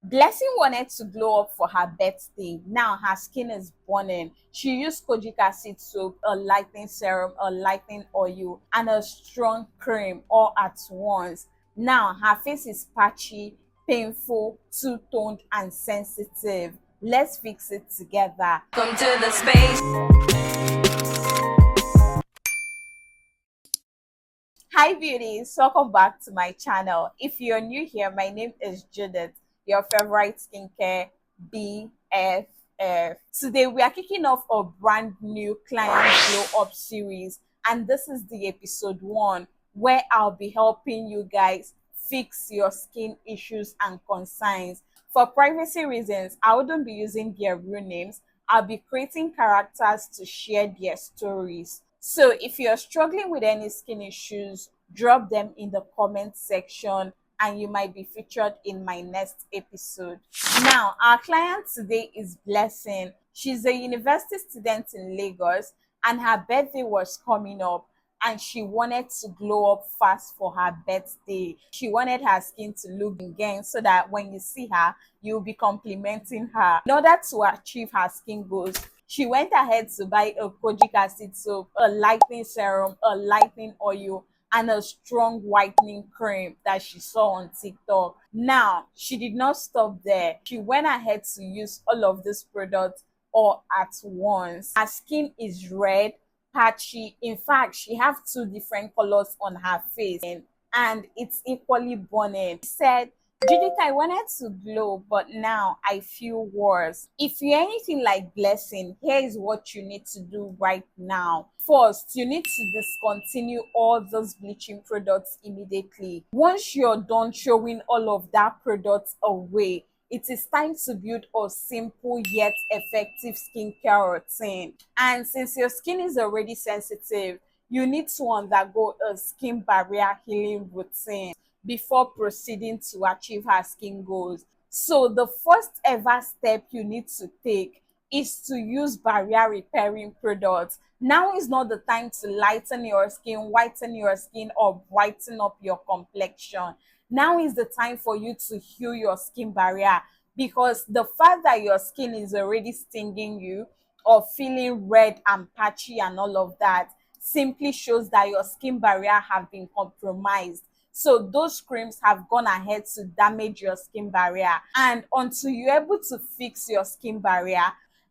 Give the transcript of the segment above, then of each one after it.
Blessing wanted to glow up for her birthday. Now her skin is burning. She used Kojic acid soap, a lightening serum, a lightening oil, and a strong cream all at once. Now her face is patchy, painful, two-toned, and sensitive. Let's fix it together. Come to the space. Hi beauties, welcome back to my channel. If you're new here, my name is Judith, your favorite skincare BFF. Today we are kicking off a brand new client glow up series, and this is the episode 1 where I'll be helping you guys fix your skin issues and concerns. For privacy reasons, I wouldn't be using their real names. I'll be creating characters to share their stories. So if you're struggling with any skin issues, drop them in the comment section and you might be featured in my next episode. Now, our client today is Blessing. She's a university student in Lagos and her birthday was coming up and she wanted to glow up fast for her birthday. She wanted her skin to look again so that when you see her, you'll be complimenting her. In order to achieve her skin goals, she went ahead to buy a Kojic acid soap, a lightening serum, a lightening oil, and a strong whitening cream that she saw on TikTok. Now, she did not stop there. She went ahead to use all of these products all at once. Her skin is red, patchy. In fact, she have two different colors on her face and it's equally burning. She said, Judith, I wanted to glow, but now I feel worse. If you're anything like Blessing, here is what you need to do right now. First, you need to discontinue all those bleaching products immediately. Once you're done throwing all of that products away, it is time to build a simple yet effective skincare routine. And since your skin is already sensitive, you need to undergo a skin barrier healing routine before proceeding to achieve her skin goals. So the first ever step you need to take is to use barrier repairing products. Now is not the time to lighten your skin, whiten your skin, or brighten up your complexion. Now is the time for you to heal your skin barrier, because the fact that your skin is already stinging you or feeling red and patchy and all of that simply shows that your skin barrier have been compromised. So those creams have gone ahead to damage your skin barrier. And until you're able to fix your skin barrier,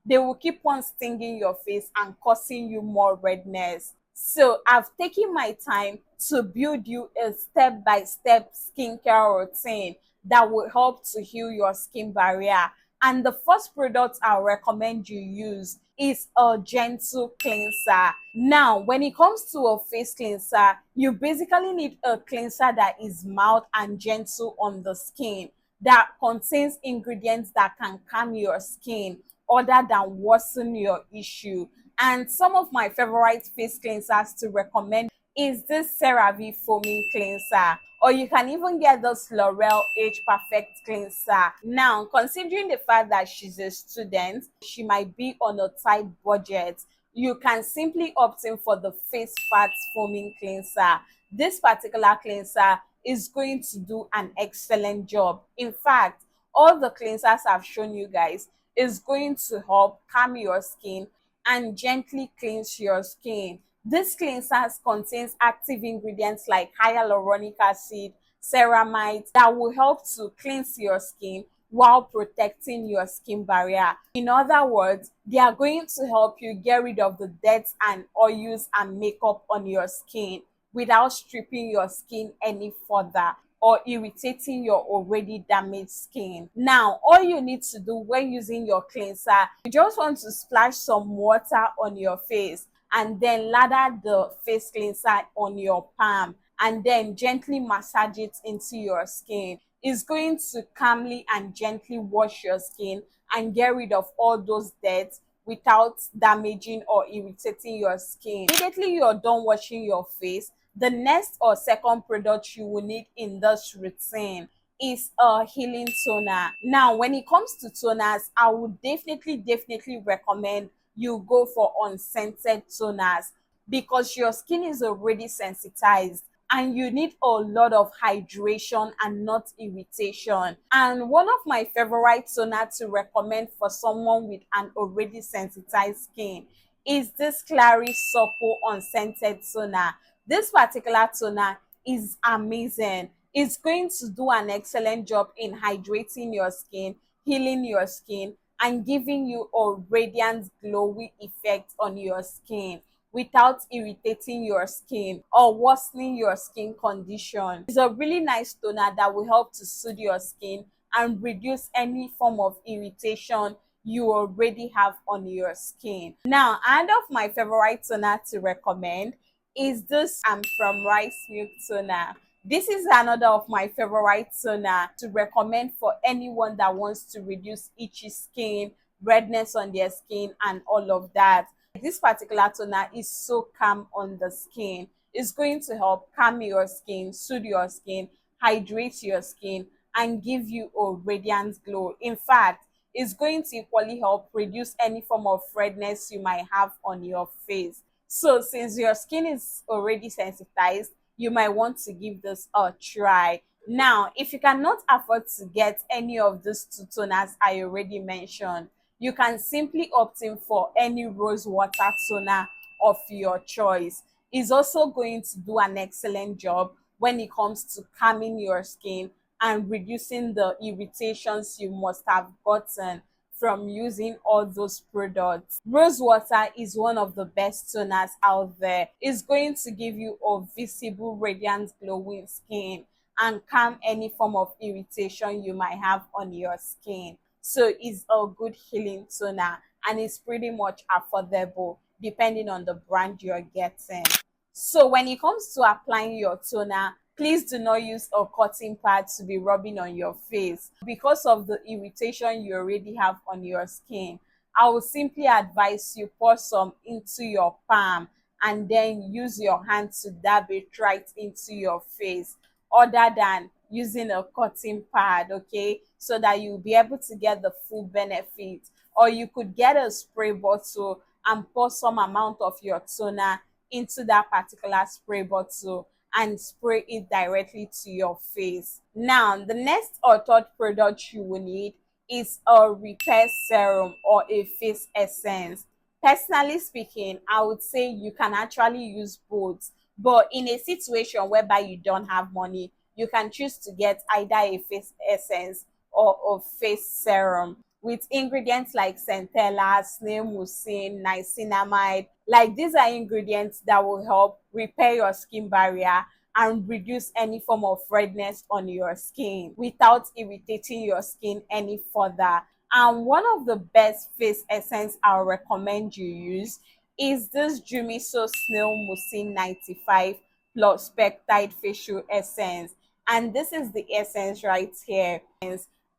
they will keep on stinging your face and causing you more redness. So I've taken my time to build you a step-by-step skincare routine that will help to heal your skin barrier. And the first product I'll recommend you use is a gentle cleanser. Now, when it comes to a face cleanser, you basically need a cleanser that is mild and gentle on the skin, that contains ingredients that can calm your skin other than worsen your issue. And some of my favorite face cleansers to recommend is this CeraVe foaming cleanser, or you can even get this L'Oreal Age Perfect cleanser. Now, considering the fact that she's a student, she might be on a tight budget, you can simply opt in for the face fat foaming cleanser. This particular cleanser is going to do an excellent job. In fact, all the cleansers I've shown you guys is going to help calm your skin and gently cleanse your skin. This cleanser contains active ingredients like hyaluronic acid, ceramide that will help to cleanse your skin while protecting your skin barrier. In other words, they are going to help you get rid of the dirt and oils and makeup on your skin without stripping your skin any further or irritating your already damaged skin. Now, all you need to do when using your cleanser, you just want to splash some water on your face and then lather the face cleanser on your palm and then gently massage it into your skin. It's going to calmly and gently wash your skin and get rid of all those dirt without damaging or irritating your skin. Immediately you're done washing your face, the next or second product you will need in this routine is a healing toner. Now, when it comes to toners, I would definitely recommend you go for unscented toners because your skin is already sensitized and you need a lot of hydration and not irritation. And one of my favorite toner to recommend for someone with an already sensitized skin is this Clary Supple Unscented Toner. This particular toner is amazing. It's going to do an excellent job in hydrating your skin, healing your skin, and giving you a radiant, glowy effect on your skin without irritating your skin or worsening your skin condition. It's a really nice toner that will help to soothe your skin and reduce any form of irritation you already have on your skin. Now, another of my favorite toner to recommend is this from Rice Milk Toner. This is another of my favorite toner to recommend for anyone that wants to reduce itchy skin, redness on their skin, and all of that. This particular toner is so calm on the skin. It's going to help calm your skin, soothe your skin, hydrate your skin, and give you a radiant glow. In fact, it's going to equally help reduce any form of redness you might have on your face. So since your skin is already sensitized, you might want to give this a try. Now, if you cannot afford to get any of these two toners I already mentioned, you can simply opt in for any rose water toner of your choice. It's also going to do an excellent job when it comes to calming your skin and reducing the irritations you must have gotten from using all those products. Rose water is one of the best toners out there. It's going to give you a visible, radiant, glowing skin and calm any form of irritation you might have on your skin. So it's a good healing toner and it's pretty much affordable depending on the brand you're getting. So when it comes to applying your toner, please do not use a cotton pad to be rubbing on your face because of the irritation you already have on your skin. I will simply advise you pour some into your palm and then use your hand to dab it right into your face other than using a cotton pad, okay, so that you'll be able to get the full benefit. Or you could get a spray bottle and pour some amount of your toner into that particular spray bottle and spray it directly to your face. Now, the next or third product you will need is a repair serum or a face essence. Personally speaking, I would say you can actually use both, but in a situation whereby you don't have money, you can choose to get either a face essence or a face serum with ingredients like centella, snail mucin, niacinamide. Like, these are ingredients that will help repair your skin barrier and reduce any form of redness on your skin without irritating your skin any further. And one of the best face essence I'll recommend you use is this Jumiso Snail Mucin 95 plus peptide facial essence. And this is the essence right here.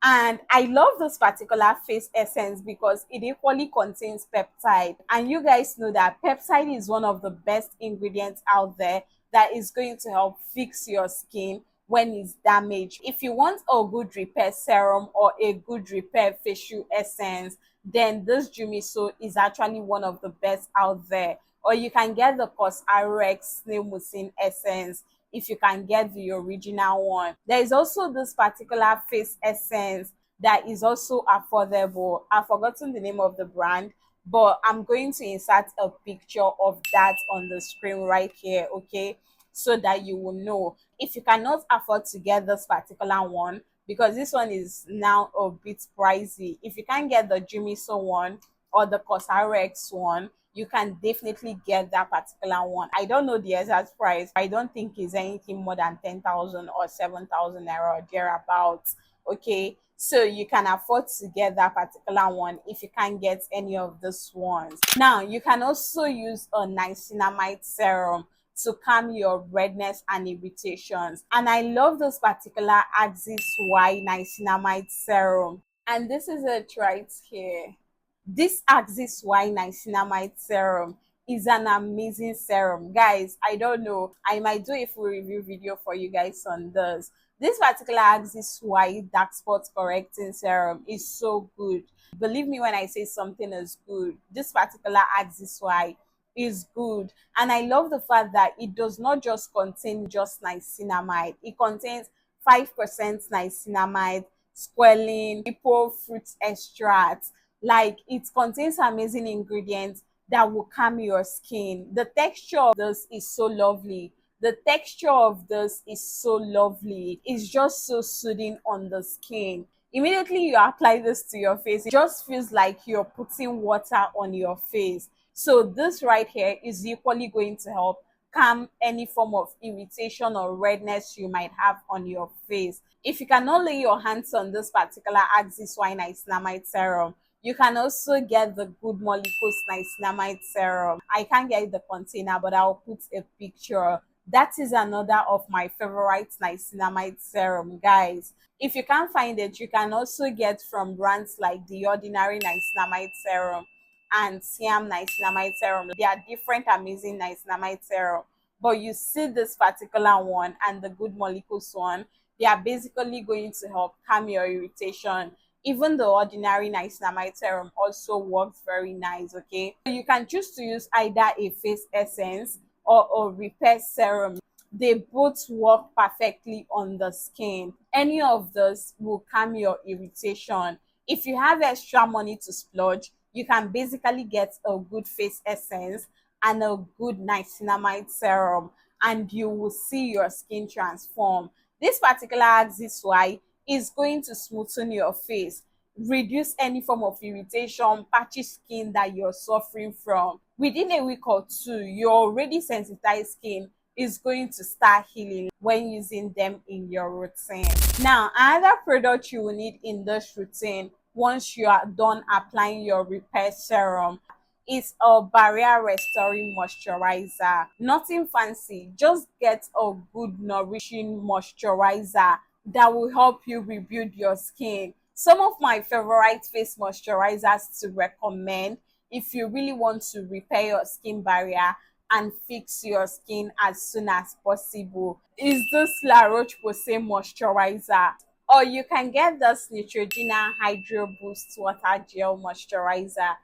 And I love this particular face essence because it equally contains peptide. And you guys know that peptide is one of the best ingredients out there that is going to help fix your skin when it's damaged. If you want a good repair serum or a good repair facial essence, then this Jumiso is actually one of the best out there. Or you can get the Cosrx Snail Mucin essence if you can get the original one. There is also this particular face essence that is also affordable. I've forgotten the name of the brand, but I'm going to insert a picture of that on the screen right here, okay, so that you will know. If you cannot afford to get this particular one, because this one is now a bit pricey, if you can't get the Jumiso one or the Cosrx one, you can definitely get that particular one. I don't know the exact price. I don't think it's anything more than 10,000 or 7,000 naira or thereabouts. Okay, so you can afford to get that particular one if you can't get any of these ones. Now, you can also use a niacinamide serum to calm your redness and irritations. And I love this particular Axis Y niacinamide serum. And this is it right here. This Axis Y niacinamide serum is an amazing serum. Guys, I don't know, I might do a full review video for you guys on this. This particular Axis Y dark spot correcting serum is so good. Believe me when I say something is good. This particular Axis Y is good. And I love the fact that it does not just contain just niacinamide. It contains 5% niacinamide, squalene, lipo fruit extract. Like, it contains amazing ingredients that will calm your skin. The texture of this is so lovely. The texture of this is so lovely. It's just so soothing on the skin. Immediately you apply this to your face, it just feels like you're putting water on your face. So this right here is equally going to help calm any form of irritation or redness you might have on your face. If you cannot lay your hands on this particular Axis Y niacinamide serum, you can also get the Good Molecules niacinamide serum. I can't get the container, but I'll put a picture. That is another of my favorite niacinamide serum, guys. If you can't find it, you can also get from brands like the Ordinary niacinamide serum and Siam niacinamide serum. They are different amazing niacinamide serum, but you see this particular one and the Good Molecules one, they are basically going to help calm your irritation. Even the Ordinary niacinamide serum also works very nice. Okay, so you can choose to use either a face essence or a repair serum. They both work perfectly on the skin. Any of this will calm your irritation. If you have extra money to splurge, you can basically get a good face essence and a good niacinamide serum, and you will see your skin transform. This particular Axis Y is going to smoothen your face, reduce any form of irritation, patchy skin that you're suffering from. Within a week or two, your already sensitized skin is going to start healing when using them in your routine. Now, another product you will need in this routine once you are done applying your repair serum is a barrier restoring moisturizer. Nothing fancy, just get a good nourishing moisturizer that will help you rebuild your skin. Some of my favorite face moisturizers to recommend if you really want to repair your skin barrier and fix your skin as soon as possible is this La Roche-Posay moisturizer. Or you can get this Neutrogena Hydro Boost Water Gel Moisturizer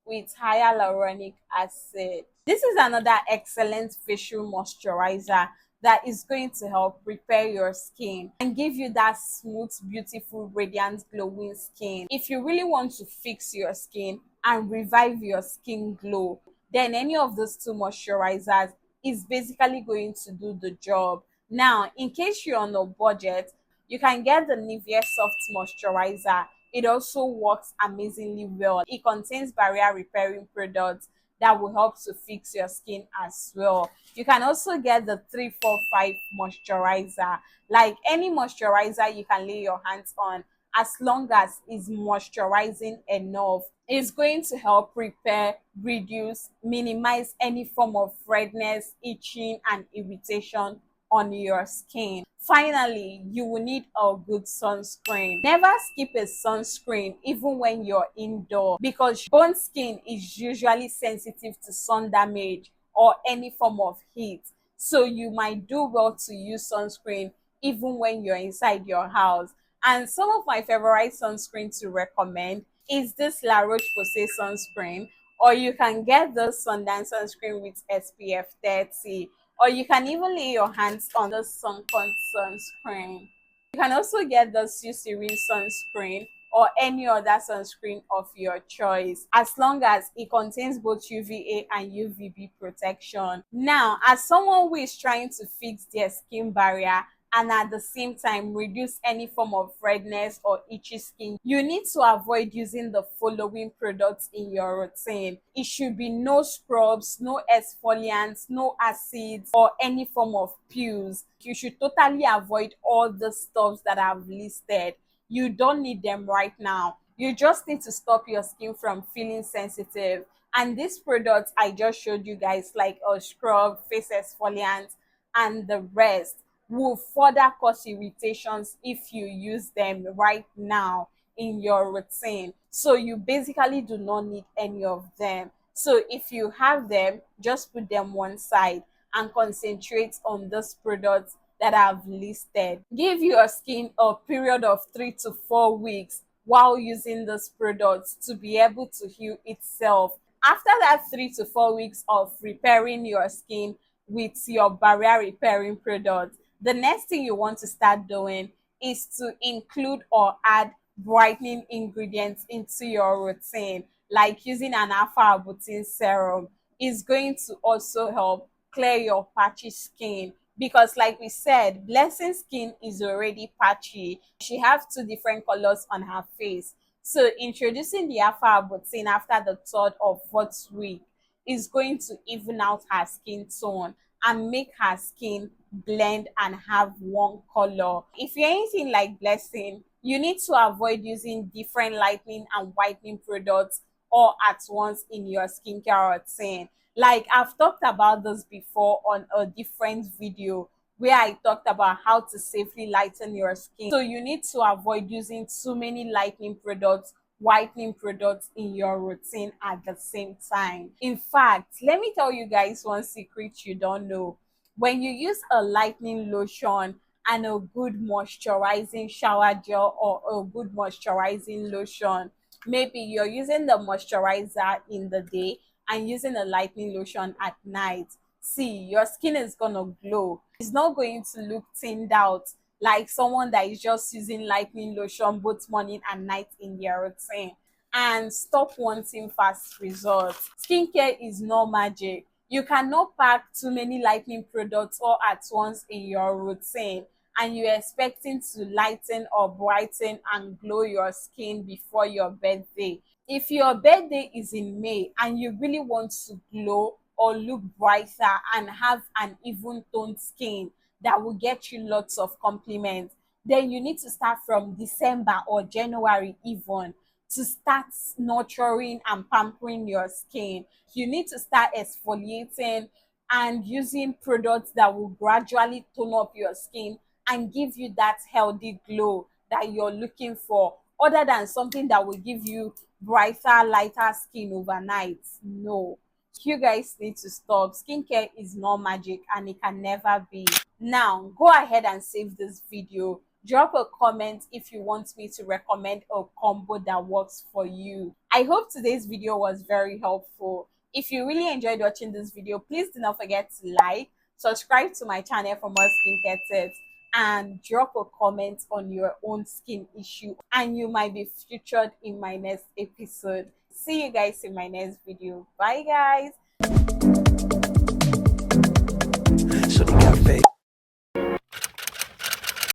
with hyaluronic acid. This is another excellent facial moisturizer that is going to help repair your skin and give you that smooth, beautiful, radiant, glowing skin. If you really want to fix your skin and revive your skin glow, then any of those two moisturizers is basically going to do the job. Now, in case you're on a budget, you can get the Nivea Soft Moisturizer. It also works amazingly well. It contains barrier repairing products that will help to fix your skin as well. You can also get the 345 moisturizer. Like any moisturizer you can lay your hands on, as long as it's moisturizing enough, it's going to help repair, reduce, minimize any form of redness, itching, and irritation on your skin. Finally, you will need a good sunscreen. Never skip a sunscreen even when you're indoor, because burnt skin is usually sensitive to sun damage or any form of heat. So you might do well to use sunscreen even when you're inside your house. And some of my favorite sunscreen to recommend is this La Roche-Posay sunscreen, or you can get the Sundance sunscreen with SPF 30, or you can even lay your hands on the Suncon sunscreen. You can also get the Serene sunscreen or any other sunscreen of your choice, as long as it contains both UVA and UVB protection. Now, as someone who is trying to fix their skin barrier and at the same time reduce any form of redness or itchy skin, you need to avoid using the following products in your routine. It should be no scrubs, no exfoliants, no acids, or any form of peels. You should totally avoid all the stuffs that I've listed. You don't need them right now. You just need to stop your skin from feeling sensitive. And these products I just showed you guys, like a scrub, face exfoliant, and the rest, will further cause irritations if you use them right now in your routine. So you basically do not need any of them. So if you have them, just put them one side and concentrate on those products that I've listed. Give your skin a period of 3 to 4 weeks while using those products to be able to heal itself After that 3 to 4 weeks of repairing your skin with your barrier repairing product, the next thing you want to start doing is to include or add brightening ingredients into your routine, like using an alpha arbutin serum is going to also help clear your patchy skin, because like we said, Blessing skin is already patchy. She has two different colors on her face. So introducing the alpha arbutin after the third or fourth week is going to even out her skin tone and make her skin blend and have one color. If you're anything like Blessing, you need to avoid using different lightening and whitening products all at once in your skincare routine. Like I've talked about this before on a different video where I talked about how to safely lighten your skin. So you need to avoid using too many lightening products, whitening products in your routine at the same time. In fact, let me tell you guys one secret you don't know. When you use a lightening lotion and a good moisturizing shower gel or a good moisturizing lotion, maybe you're using the moisturizer in the day and using a lightening lotion at night, see, your skin is gonna glow. It's not going to look thinned out like someone that is just using lightening lotion both morning and night in their routine. And stop wanting fast results. Skincare is not magic. You cannot pack too many lightening products all at once in your routine and you're expecting to lighten or brighten and glow your skin before your birthday. If your birthday is in May and you really want to glow or look brighter and have an even toned skin that will get you lots of compliments, then you need to start from December or January even to start nurturing and pampering your skin. You need to start exfoliating and using products that will gradually tone up your skin and give you that healthy glow that you're looking for, other than something that will give you brighter, lighter skin overnight. No. You guys need to stop. Skincare is not magic and it can never be. Now, go ahead and save this video. Drop a comment if you want me to recommend a combo that works for you. I hope today's video was very helpful. If you really enjoyed watching this video, please do not forget to like, subscribe to my channel for more skincare tips, and drop a comment on your own skin issue and you might be featured in my next episode. See you guys in my next video. Bye guys.